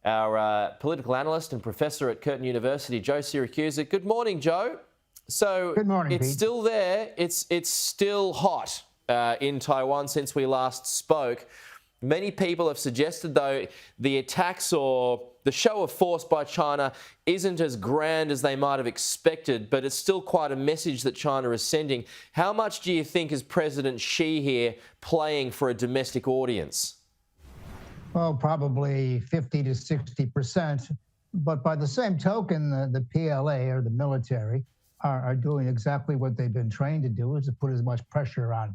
our political analyst and professor at Curtin University, Joe Siracusa. Good morning, Joe. So good morning, it's Pete. still there. It's still hot in Taiwan since we last spoke. Many people have suggested, though, the attacks or the show of force by China isn't as grand as they might have expected, but it's still quite a message that China is sending. How much do you think is President Xi here playing for a domestic audience? Well, probably 50 to 60%. But by the same token, the PLA or the military are doing exactly what they've been trained to do, is to put as much pressure on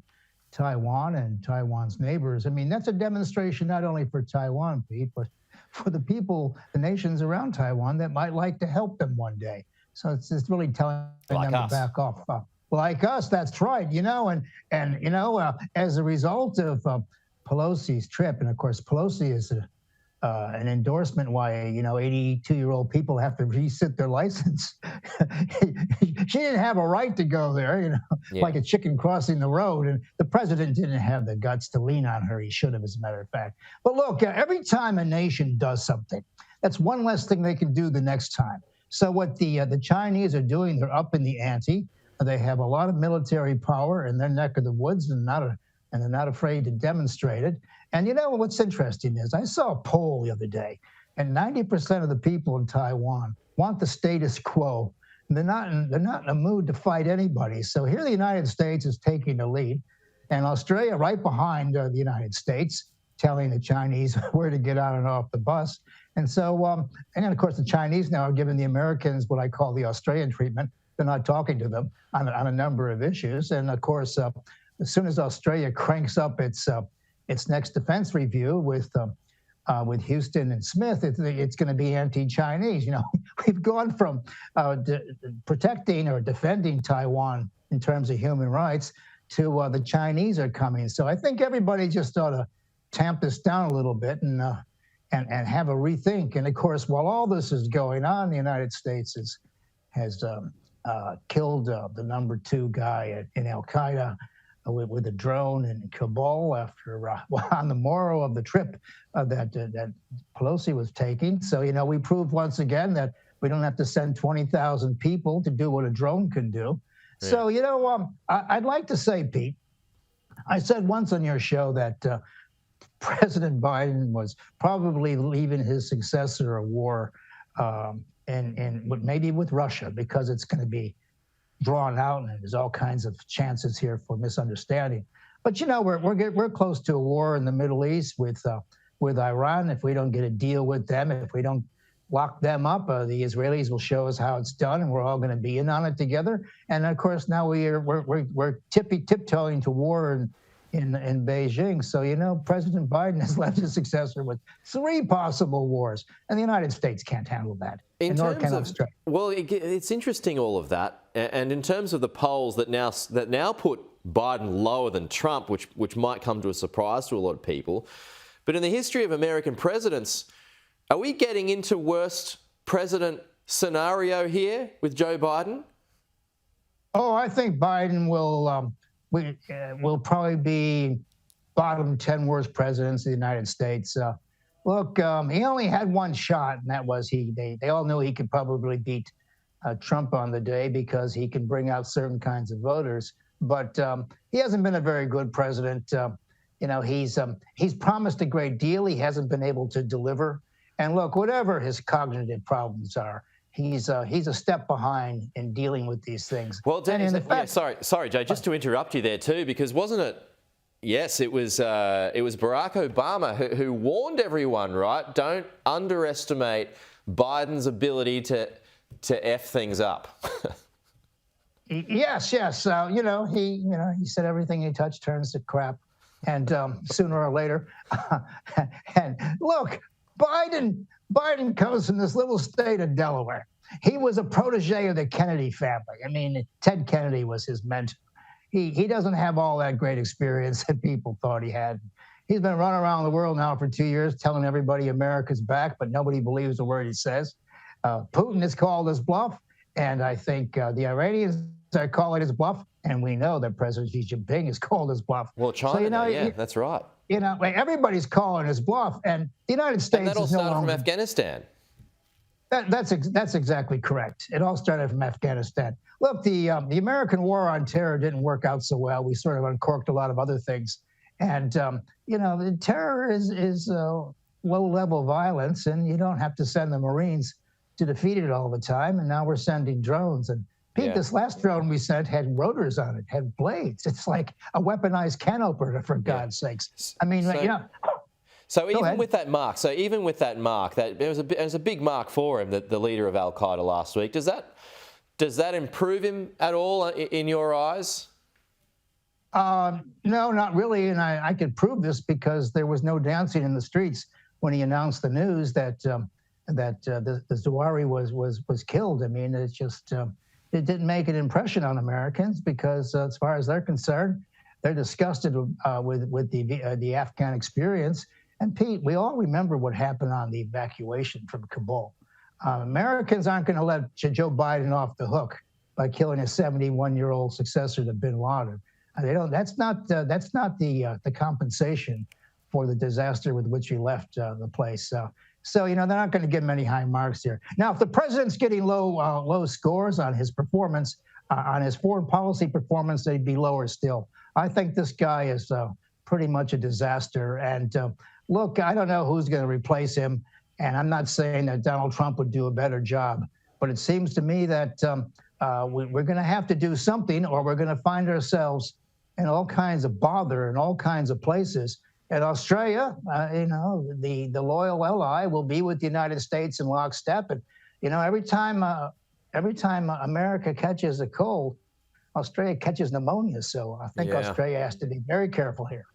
Taiwan and Taiwan's neighbors. I mean, that's a demonstration not only for Taiwan, Pete, but for the people, the nations around Taiwan that might like to help them one day. So it's just really telling them to back off. Like us, that's right. As a result of Pelosi's trip, and of course, Pelosi is an endorsement why 82-year-old people have to resit their license. She didn't have a right to go there, like a chicken crossing the road, and the president didn't have the guts to lean on her. He should have, as a matter of fact. But look, every time a nation does something, that's one less thing they can do the next time. So what the Chinese are doing, they're up in the ante. They have a lot of military power in their neck of the woods, and they're not afraid to demonstrate it. And what's interesting is I saw a poll the other day, and 90% of the people in Taiwan want the status quo. They're not in a mood to fight anybody. So here the United States is taking the lead, and Australia right behind the United States, telling the Chinese where to get on and off the bus. And so, and then of course the Chinese now are giving the Americans what I call the Australian treatment. They're not talking to them on a number of issues. And of course, as soon as Australia cranks up its next defense review with Houston and Smith, it's going to be anti-Chinese. We've gone from protecting or defending Taiwan in terms of human rights to the Chinese are coming. So I think everybody just ought to tamp this down a little bit and have a rethink. And of course, while all this is going on, the United States has killed the number 2 guy in Al Qaeda with a drone in Kabul after on the morrow of the trip that Pelosi was taking. So we proved once again that we don't have to send 20,000 people to do what a drone can do. Yeah. So I'd like to say, Pete, I said once on your show that President Biden was probably leaving his successor a war, and maybe with Russia, because it's going to be drawn out, and there's all kinds of chances here for misunderstanding. But we're close to a war in the Middle East with Iran. If we don't get a deal with them, if we don't lock them up, the Israelis will show us how it's done, and we're all going to be in on it together. And of course, now we're tiptoeing to war in Beijing. So President Biden has left his successor with 3 possible wars, and the United States can't handle that. Well, it's interesting, all of that, and in terms of the polls that now put Biden lower than Trump, which might come to a surprise to a lot of people. But in the history of American presidents, are we getting into worst president scenario here with Joe Biden? Oh, I think Biden will probably be bottom 10 worst presidents of the United States. Look, he only had one shot, and that was they all knew he could probably beat Trump on the day because he can bring out certain kinds of voters. But he hasn't been a very good president. He's promised a great deal. He hasn't been able to deliver. And look, whatever his cognitive problems are, he's a step behind in dealing with these things. Well, sorry, Joe, just to interrupt you there too, because wasn't it? Yes, it was Barack Obama who warned everyone, right? Don't underestimate Biden's ability to F things up. Yes. He said everything he touched turns to crap, and sooner or later. And look, Biden comes from this little state of Delaware. He was a protege of the Kennedy family. I mean, Ted Kennedy was his mentor. He doesn't have all that great experience that people thought he had. He's been running around the world now for 2 years telling everybody America's back, but nobody believes a word he says. Putin has called his bluff, and I think the Iranians are calling his bluff, and we know that President Xi Jinping has called his bluff. Well, China, that's right. You know, like everybody's calling his bluff, and the United And States that all is no started from longer. Afghanistan. That's exactly correct. It all started from Afghanistan. Look, the American war on terror didn't work out so well. We sort of uncorked a lot of other things, and you know, the terror is low-level violence, and you don't have to send the Marines to defeat it all the time. And now we're sending drones. And Pete, Yeah. this last drone we sent had rotors on it, had blades. It's like a weaponized can opener, for God's sakes. I mean, So- you know. So even ahead. with that mark, that there was a big mark for him, the leader of Al Qaeda last week. Does that improve him at all in your eyes? No, not really. And I could prove this because there was no dancing in the streets when he announced the news that the Zawahiri was killed. I mean, it's just it didn't make an impression on Americans because, as far as they're concerned, they're disgusted with the Afghan experience. And Pete, we all remember what happened on the evacuation from Kabul. Americans aren't going to let Joe Biden off the hook by killing a 71-year-old successor to Bin Laden. They don't. That's not the compensation for the disaster with which he left the place. So you know they're not going to give him any high marks here. Now, if the president's getting low scores on his performance, on his foreign policy performance, they'd be lower still. I think this guy is pretty much a disaster. And look, I don't know who's going to replace him, and I'm not saying that Donald Trump would do a better job, but it seems to me that we're going to have to do something, or we're going to find ourselves in all kinds of bother in all kinds of places. And Australia, you know, the loyal ally will be with the United States in lockstep. And you know, every time America catches a cold, Australia catches pneumonia. So I think Yeah. Australia has to be very careful here.